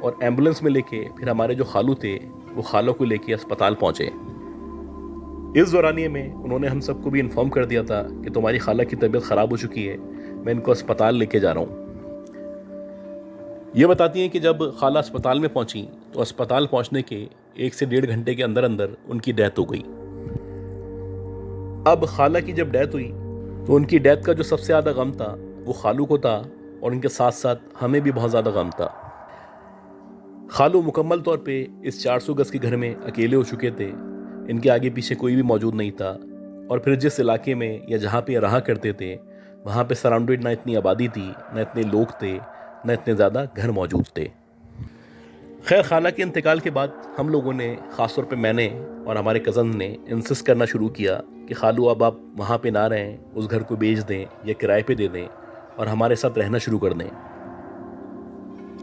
اور ایمبولنس میں لے کے پھر ہمارے جو خالو تھے وہ خالوں کو لے کے اسپتال پہنچے۔ اس دورانیے میں انہوں نے ہم سب کو بھی انفارم کر دیا تھا کہ تمہاری خالہ کی طبیعت خراب ہو چکی ہے، میں ان کو اسپتال لے کے جا رہا ہوں۔ یہ بتاتی ہیں کہ جب خالہ اسپتال میں پہنچی تو اسپتال پہنچنے کے 1 سے 1.5 گھنٹے کے اندر اندر ان کی ڈیتھ ہو گئی۔ اب خالہ کی جب ڈیتھ ہوئی تو ان کی ڈیتھ کا جو سب سے زیادہ غم تھا وہ خالو کو تھا، اور ان کے ساتھ ساتھ ہمیں بھی بہت زیادہ غم تھا۔ خالو مکمل طور پہ اس 400 گز کے گھر میں اکیلے ہو چکے تھے، ان کے آگے پیچھے کوئی بھی موجود نہیں تھا، اور پھر جس علاقے میں یا جہاں پہ رہا کرتے تھے وہاں پہ سراؤنڈڈ نہ اتنی آبادی تھی، نہ اتنے لوگ تھے، نہ اتنے زیادہ گھر موجود تھے۔ خیر، خالہ کے انتقال کے بعد ہم لوگوں نے، خاص طور پہ میں نے اور ہمارے کزن نے انسسٹ کرنا شروع کیا کہ خالو اب آپ وہاں پہ نہ رہیں، اس گھر کو بیچ دیں یا کرائے پہ دے دیں اور ہمارے ساتھ رہنا شروع کر دیں۔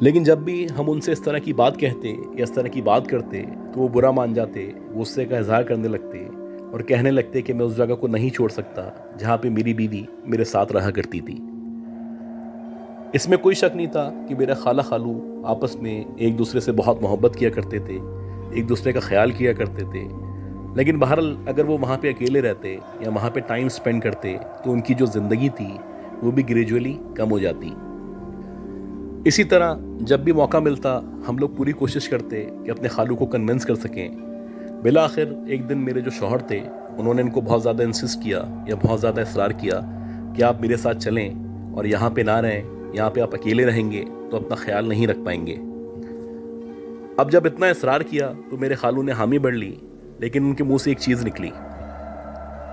لیکن جب بھی ہم ان سے اس طرح کی بات کہتے یا اس طرح کی بات کرتے تو وہ برا مان جاتے، غصے کا اظہار کرنے لگتے اور کہنے لگتے کہ میں اس جگہ کو نہیں چھوڑ سکتا جہاں پہ میری بیوی میرے ساتھ رہا کرتی تھی۔ اس میں کوئی شک نہیں تھا کہ میرا خالہ خالو آپس میں ایک دوسرے سے بہت محبت کیا کرتے تھے، ایک دوسرے کا خیال کیا کرتے تھے، لیکن بہرحال اگر وہ وہاں پہ اکیلے رہتے یا وہاں پہ ٹائم سپینڈ کرتے تو ان کی جو زندگی تھی وہ بھی گریجولی کم ہو جاتی۔ اسی طرح جب بھی موقع ملتا ہم لوگ پوری کوشش کرتے کہ اپنے خالو کو کنونس کر سکیں۔ بالآخر ایک دن میرے جو شوہر تھے انہوں نے ان کو بہت زیادہ انسسٹ کیا یا بہت زیادہ اصرار کیا کہ آپ میرے ساتھ چلیں اور یہاں پہ نہ رہیں، یہاں پہ آپ اکیلے رہیں گے تو اپنا خیال نہیں رکھ پائیں گے۔ اب جب اتنا اصرار کیا تو میرے خالو نے حامی بڑھ لی، لیکن ان کے منہ سے ایک چیز نکلی۔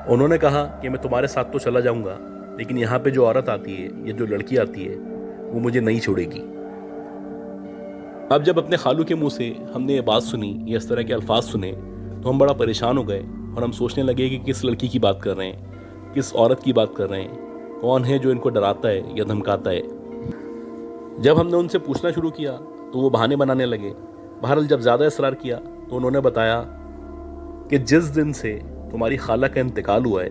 انہوں نے کہا کہ میں تمہارے ساتھ تو چلا جاؤں گا، لیکن یہاں پہ جو عورت آتی ہے یا جو لڑکی آتی ہے وہ مجھے نہیں چھوڑے گی۔ اب جب اپنے خالو کے منہ سے ہم نے یہ بات سنی یا اس طرح کے الفاظ سنے تو ہم بڑا پریشان ہو گئے اور ہم سوچنے لگے کہ کس لڑکی کی بات کر رہے ہیں، کس عورت کی بات کر رہے ہیں، کون ہے جو ان کو ڈراتا ہے یا دھمکاتا ہے۔ جب ہم نے ان سے پوچھنا شروع کیا تو وہ بہانے بنانے لگے۔ بہرحال جب زیادہ اصرار کیا تو انہوں نے بتایا کہ جس دن سے تمہاری خالہ کا انتقال ہوا ہے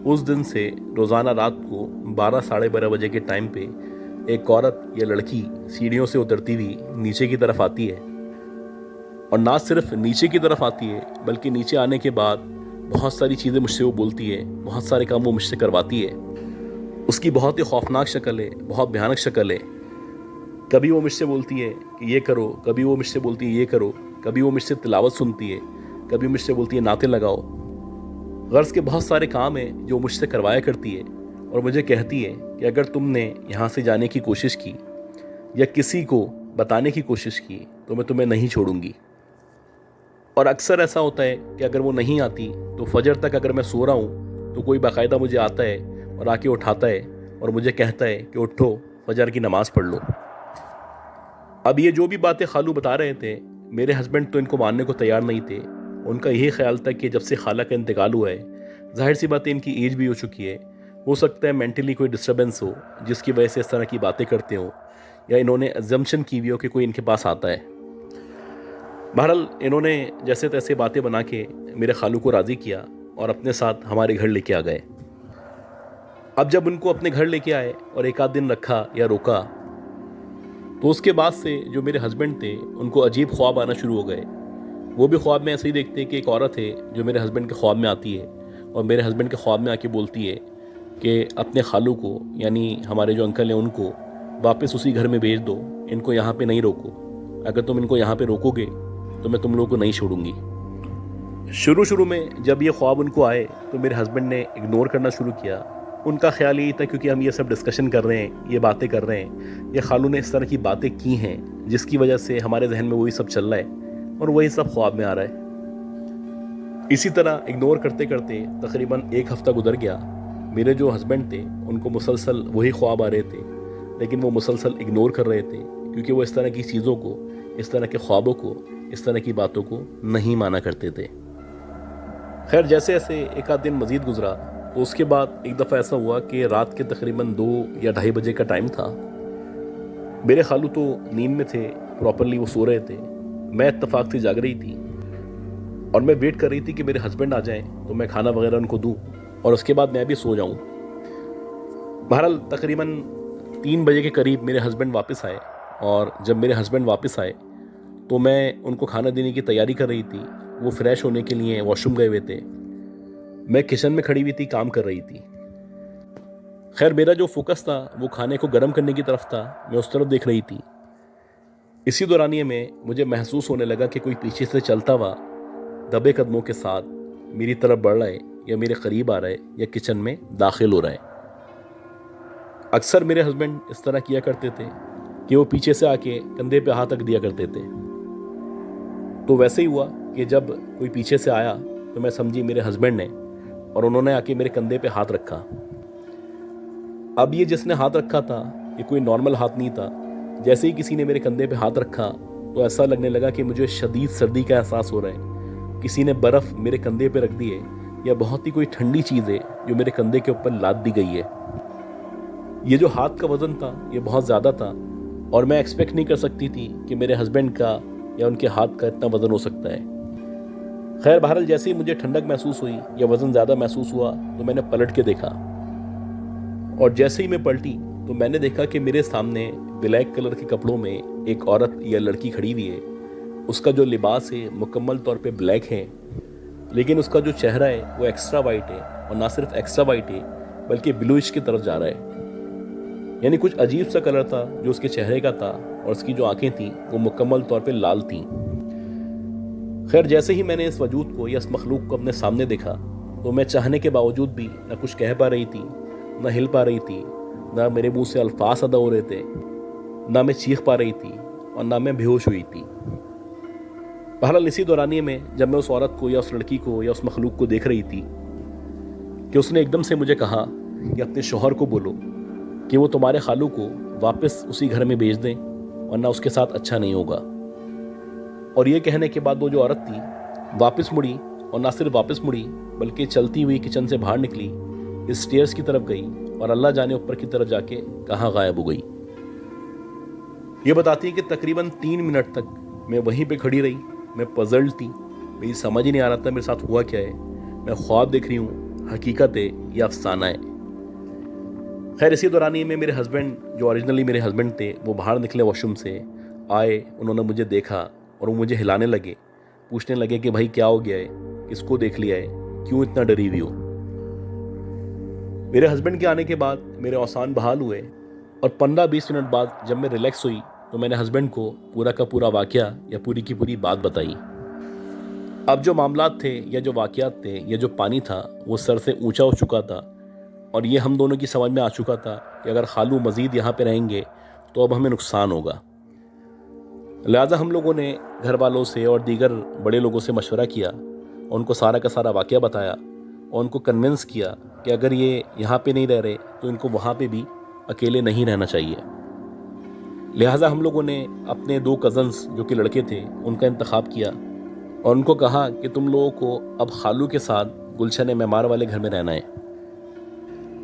اس دن سے روزانہ رات کو 12-12:30 بجے کے ٹائم پہ ایک عورت یا لڑکی سیڑھیوں سے اترتی ہوئی نیچے کی طرف آتی ہے، اور نہ صرف نیچے کی طرف آتی ہے بلکہ نیچے آنے کے بعد بہت ساری چیزیں مجھ سے وہ بولتی ہے، بہت سارے کام وہ مجھ سے کرواتی ہے۔ اس کی بہت ہی خوفناک شکل ہے، بہت بھیانک شکل ہے۔ کبھی وہ مجھ سے بولتی ہے کہ یہ کرو، کبھی وہ مجھ سے بولتی ہے یہ کرو، کبھی وہ مجھ سے تلاوت سنتی ہے، کبھی مجھ سے بولتی ہے نعتیں لگاؤ۔ غرض کے بہت سارے کام ہیں جو مجھ سے کروایا کرتی ہے، اور مجھے کہتی ہے کہ اگر تم نے یہاں سے جانے کی کوشش کی یا کسی کو بتانے کی کوشش کی تو میں تمہیں نہیں چھوڑوں گی۔ اور اکثر ایسا ہوتا ہے کہ اگر وہ نہیں آتی تو فجر تک اگر میں سو رہا ہوں تو کوئی باقاعدہ مجھے آتا ہے اور آ کے اٹھاتا ہے اور مجھے کہتا ہے کہ اٹھو، فجر کی نماز پڑھ لو۔ اب یہ جو بھی باتیں خالو بتا رہے تھے میرے ہسبینڈ تو ان کو ماننے کو تیار نہیں تھے۔ ان کا یہی خیال تھا کہ جب سے خالہ کا انتقال ہوا ہے، ظاہر سی بات ہے ان کی ایج بھی ہو چکی ہے، ہو سکتا ہے مینٹلی کوئی ڈسٹربنس ہو جس کی وجہ سے اس طرح کی باتیں کرتے ہوں، یا انہوں نے ازمپشن کی ہوئی ہو کہ کوئی ان کے پاس آتا ہے۔ بہرحال انہوں نے جیسے تیسے باتیں بنا کے میرے خالو کو راضی کیا اور اپنے ساتھ ہمارے گھر لے کے آ گئے۔ اب جب ان کو اپنے گھر لے کے آئے اور ایک آدھ دن رکھا یا روکا تو اس کے بعد سے جو میرے ہسبینڈ تھے ان کو عجیب خواب آنا شروع ہو گئے۔ وہ بھی خواب میں ایسے ہی دیکھتے کہ ایک عورت ہے جو میرے ہسبینڈ کے خواب میں آتی ہے اور میرے ہسبینڈ کے خواب میں آ کے بولتی ہے کہ اپنے خالو کو، یعنی ہمارے جو انکل ہیں ان کو واپس اسی گھر میں بھیج دو، ان کو یہاں پہ نہیں روکو، اگر تم ان کو یہاں پہ روکو گے تو میں تم لوگوں کو نہیں چھوڑوں گی۔ شروع میں جب یہ خواب ان کو آئے تو میرے ہسبینڈ نے اگنور کرنا شروع کیا۔ ان کا خیال یہی تھا کیونکہ ہم یہ سب ڈسکشن کر رہے ہیں، یہ باتیں کر رہے ہیں، یہ خالو نے اس طرح کی باتیں کی ہیں جس کی وجہ سے ہمارے ذہن میں وہی سب چل رہا ہے اور وہی سب خواب میں آ رہا ہے۔ اسی طرح اگنور کرتے کرتے تقریباً 1 ہفتہ گزر گیا۔ میرے جو ہسبینڈ تھے ان کو مسلسل وہی خواب آ رہے تھے، لیکن وہ مسلسل اگنور کر رہے تھے کیونکہ وہ اس طرح کی چیزوں کو، اس طرح کے خوابوں کو، اس طرح کی باتوں کو نہیں مانا کرتے تھے۔ خیر، جیسے جیسے ایک آدھ دن مزید گزرا تو اس کے بعد ایک دفعہ ایسا ہوا کہ رات کے تقریباً 2 یا 2:30 بجے کا ٹائم تھا۔ میرے خالو تو نیند میں تھے، پراپرلی وہ سو رہے تھے، میں اتفاق سے جاگ رہی تھی اور میں ویٹ کر رہی تھی کہ میرے ہسبینڈ آ جائیں تو میں کھانا وغیرہ ان کو دوں اور اس کے بعد میں بھی سو جاؤں۔ بہرحال تقریباً 3 بجے کے قریب میرے ہسبینڈ واپس آئے، اور جب میرے ہسبینڈ واپس آئے تو میں ان کو کھانا دینے کی تیاری کر رہی تھی. وہ فریش ہونے کے لیے واش روم گئے ہوئے تھے. میں کچن میں کھڑی ہوئی تھی, کام کر رہی تھی. خیر میرا جو فوکس تھا وہ کھانے کو گرم کرنے کی طرف تھا. میں اس طرف دیکھ رہی تھی. اسی دورانیے میں مجھے محسوس ہونے لگا کہ کوئی پیچھے سے چلتا ہوا دبے قدموں کے ساتھ میری طرف بڑھ رہا ہے, یا میرے قریب آ رہا ہے, یا کچن میں داخل ہو رہا ہے. اکثر میرے ہسبینڈ اس طرح کیا کرتے تھے کہ وہ پیچھے سے آ کے کندھے پہ ہاتھ رکھ دیا کرتے تھے. تو ویسے ہی ہوا کہ جب کوئی پیچھے سے آیا تو میں سمجھی میرے ہسبینڈ نے, اور انہوں نے آ کے میرے کندھے پہ ہاتھ رکھا. اب یہ جس نے ہاتھ رکھا تھا یہ کوئی نارمل ہاتھ نہیں تھا. جیسے ہی کسی نے میرے کندھے پہ ہاتھ رکھا تو ایسا لگنے لگا کہ مجھے شدید سردی کا احساس ہو رہا ہے. کسی نے برف میرے کندھے پہ رکھ دی ہے, یا بہت ہی کوئی ٹھنڈی چیز ہے جو میرے کندھے کے اوپر لاد دی گئی ہے. یہ جو ہاتھ کا وزن تھا یہ بہت زیادہ تھا, اور میں ایکسپیکٹ نہیں کر سکتی تھی کہ میرے ہسبینڈ کا یا ان کے ہاتھ کا اتنا وزن ہو سکتا ہے. خیر بہرحال جیسے ہی مجھے ٹھنڈک محسوس ہوئی یا وزن زیادہ محسوس ہوا تو میں نے پلٹ کے دیکھا, اور جیسے ہی میں پلٹی تو میں نے دیکھا کہ میرے سامنے بلیک کلر کے کپڑوں میں ایک عورت یا لڑکی کھڑی ہوئی ہے. اس کا جو لباس ہے مکمل طور پہ بلیک ہے, لیکن اس کا جو چہرہ ہے وہ ایکسٹرا وائٹ ہے, اور نہ صرف ایکسٹرا وائٹ ہے بلکہ بلوئش کی طرف جا رہا ہے. یعنی کچھ عجیب سا کلر تھا جو اس کے چہرے کا تھا, اور اس کی جو آنکھیں تھیں وہ مکمل طور پہ لال تھیں. خیر جیسے ہی میں نے اس وجود کو یا اس مخلوق کو اپنے سامنے دیکھا تو میں چاہنے کے باوجود بھی نہ کچھ کہہ پا رہی تھی, نہ ہل پا رہی تھی, نہ میرے منہ سے الفاظ ادا ہو رہے تھے, نہ میں چیخ پا رہی تھی, اور نہ میں بے ہوش ہوئی تھی. بہرحال اسی دورانیے میں جب میں اس عورت کو یا اس لڑکی کو یا اس مخلوق کو دیکھ رہی تھی کہ اس نے ایک دم سے مجھے کہا کہ اپنے شوہر کو بولو کہ وہ تمہارے خالو کو واپس اسی گھر میں بھیج دیں, ورنہ اس کے ساتھ اچھا نہیں ہوگا. اور یہ کہنے کے بعد وہ جو عورت تھی واپس مڑی, اور نہ صرف واپس مڑی بلکہ چلتی ہوئی کچن سے باہر نکلی, اسٹیئرز کی طرف گئی, اور اللہ جانے اوپر کی طرف جا کے کہاں غائب ہو گئی. یہ بتاتی ہے کہ تقریباً 3 منٹ تک میں وہیں پہ کھڑی رہی. میں پزلڈ تھی, میری سمجھ ہی نہیں آ رہا تھا میرے ساتھ ہوا کیا ہے. میں خواب دیکھ رہی ہوں, حقیقت ہے یا افسانہ ہے. خیر اسی دورانی میں میرے ہسبینڈ جو اوریجنلی میرے ہسبینڈ تھے وہ باہر نکلے واش روم سے, آئے, انہوں نے مجھے دیکھا اور وہ مجھے ہلانے لگے, پوچھنے لگے کہ بھائی کیا ہو گیا ہے, کس کو دیکھ لیا ہے, کیوں اتنا ڈری ہوئی ہو. میرے ہسبینڈ کے آنے کے بعد میرے اوسان بحال ہوئے, اور 15-20 منٹ بعد جب میں ریلیکس ہوئی تو میں نے ہسبینڈ کو پورا کا پورا واقعہ یا پوری کی پوری بات بتائی. اب جو معاملات تھے یا جو واقعات تھے یا جو پانی تھا وہ سر سے اونچا ہو چکا تھا, اور یہ ہم دونوں کی سمجھ میں آ چکا تھا کہ اگر خالو مزید یہاں پہ رہیں گے تو اب ہمیں نقصان ہوگا. لہٰذا ہم لوگوں نے گھر والوں سے اور دیگر بڑے لوگوں سے مشورہ کیا, اور ان کو سارا کا سارا واقعہ بتایا, اور ان کو کنونس کیا کہ اگر یہ یہاں پہ نہیں رہ رہے تو ان کو وہاں پہ بھی اکیلے نہیں رہنا چاہیے. لہٰذا ہم لوگوں نے اپنے 2 کزنس جو کہ لڑکے تھے ان کا انتخاب کیا, اور ان کو کہا کہ تم لوگوں کو اب خالو کے ساتھ گلشن معمار والے گھر میں رہنا ہے.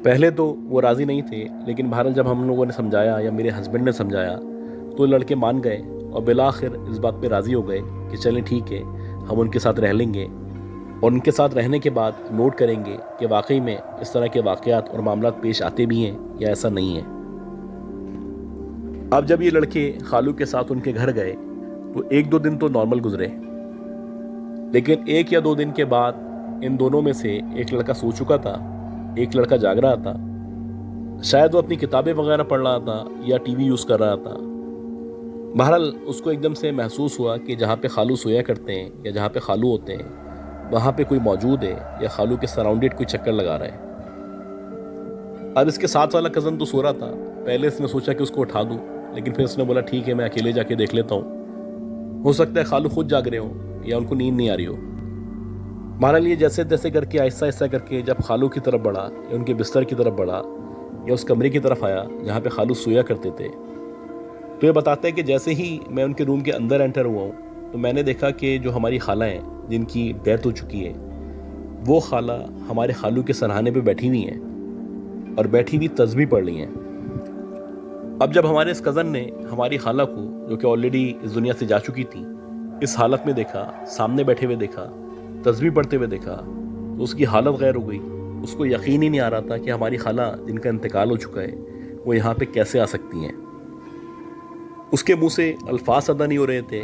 پہلے تو وہ راضی نہیں تھے, لیکن بہرحال جب ہم لوگوں نے سمجھایا یا میرے ہسبینڈ نے سمجھایا تو لڑکے مان گئے, اور بالآخر اس بات پہ راضی ہو گئے کہ چلیں ٹھیک ہے ہم ان کے ساتھ رہ لیں گے, اور ان کے ساتھ رہنے کے بعد نوٹ کریں گے کہ واقعی میں اس طرح کے واقعات اور معاملات پیش آتے بھی ہیں یا ایسا نہیں ہے. اب جب یہ لڑکے خالو کے ساتھ ان کے گھر گئے تو 1-2 دن تو نارمل گزرے, لیکن 1 یا 2 دن کے بعد ان دونوں میں سے ایک لڑکا سو چکا تھا, ایک لڑکا جاگ رہا تھا. شاید وہ اپنی کتابیں وغیرہ پڑھ رہا تھا یا ٹی وی یوز کر رہا تھا. بہرحال اس کو ایک دم سے محسوس ہوا کہ جہاں پہ خالو سویا کرتے ہیں یا جہاں پہ خالو ہوتے ہیں وہاں پہ کوئی موجود ہے, یا خالو کے سراؤنڈڈ کوئی چکر لگا رہا ہے. اب اس کے ساتھ والا کزن تو سو رہا تھا. پہلے اس نے سوچا کہ اس کو اٹھا دوں, لیکن پھر اس نے بولا ٹھیک ہے میں اکیلے جا کے دیکھ لیتا ہوں, ہو سکتا ہے خالو خود جاگ رہے ہوں یا ان کو نیند نہیں آ رہی ہو. بہرحال یہ جیسے تیسے کر کے آہستہ آہستہ کر کے جب خالو کی طرف بڑھا یا ان کے بستر کی طرف بڑھا یا اس کمرے کی طرف آیا جہاں پہ خالو سویا کرتے تھے, تو یہ بتاتا ہے کہ جیسے ہی میں ان کے روم کے اندر انٹر ہوا ہوں تو میں نے دیکھا کہ جو ہماری خالہ ہیں جن کی ڈیتھ ہو چکی ہے وہ خالہ ہمارے خالو کے سرہانے پہ بیٹھی ہوئی ہیں اور بیٹھی ہوئی تسبیح پڑھ رہی ہیں. اب جب ہمارے اس کزن نے ہماری خالہ کو جو کہ آلریڈی اس دنیا سے جا چکی تھی اس حالت میں دیکھا, سامنے بیٹھے ہوئے دیکھا, تسبیح پڑھتے ہوئے دیکھا, تو اس کی حالت غیر ہو گئی. اس کو یقین ہی نہیں آ رہا تھا کہ ہماری خالہ جن کا انتقال ہو چکا ہے وہ یہاں پہ کیسے آ سکتی ہیں. اس کے منہ سے الفاظ ادا نہیں ہو رہے تھے